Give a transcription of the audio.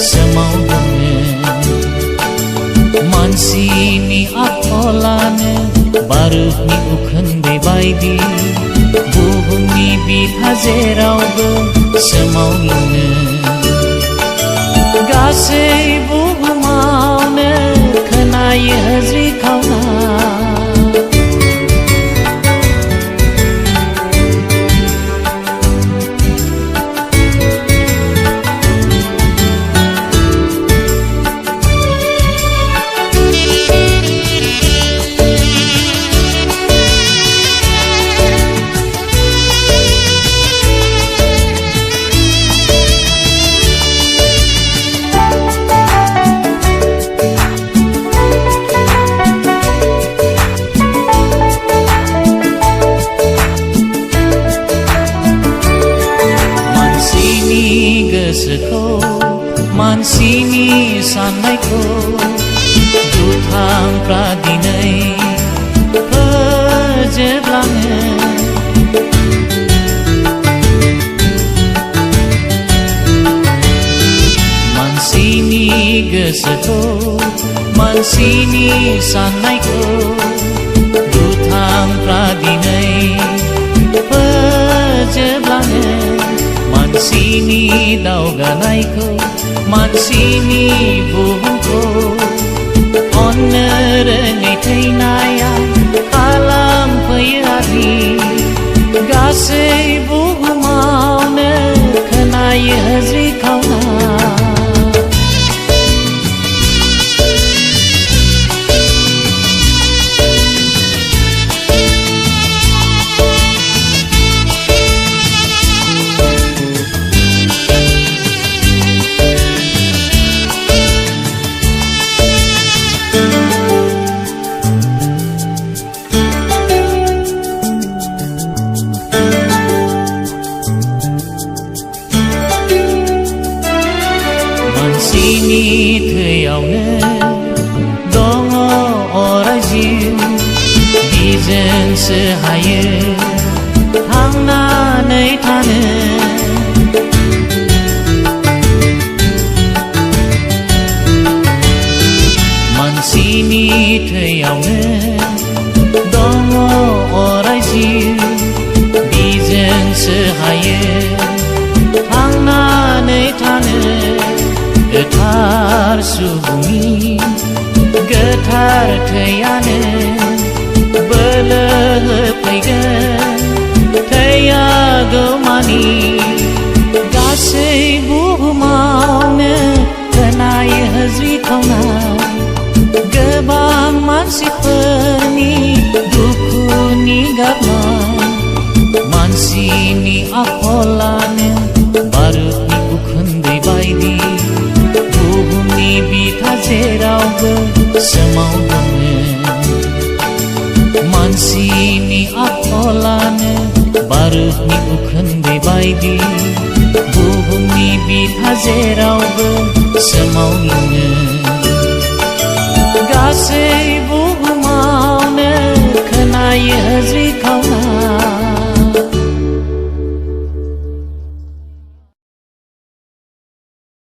समाव दङो मानसिनि आखलानो बारुदनि उखुन्दै बायदि बुहुमनि बिखा जेरावबो सोमावलाङो गासै बुहुमावनो खोनायो हाज्रि खावनाय गोसोखौ मानसिनि साननायखौ दुथांफ्रा दिनै फोजोबलाङो मानसिनि गोसोखौ मानसिनि साननायखौ दुथांफ्रा दिनै फोजोबलाङो मानसिनि दावगानायखौ मानसिनि बुहुमखौ अननो रोङै थैनाया खालामफैयो आदि गासै बुहुमावनो खोनायो हाज्रि खावनाय मानसिनि थैयावनो दङ अराय जिउ बिजोंसो हायो थांनानै थानो मानसिनि थैयावनो दङ अराय जिउ बिजोंसो हायो थांनानै थानो गोथार सुबुंनि गोथार थैयानो बोलो होफैगोन थैयागौमानि गासै बुहुमावनो खोनायो हाज्रि खावनाय गोबां मानसिफोरनि दुखुनि गाबनाय मानसिनि आखलानो बारुदनि उखुन्दै बायदि बुहुमनि बिखा जेरावबो सोमाव दङो मानसिनि आखलानो बारुदनि उखुन्दै बायदि बुहुमनि बिखा जेरावबो सोमावलाङो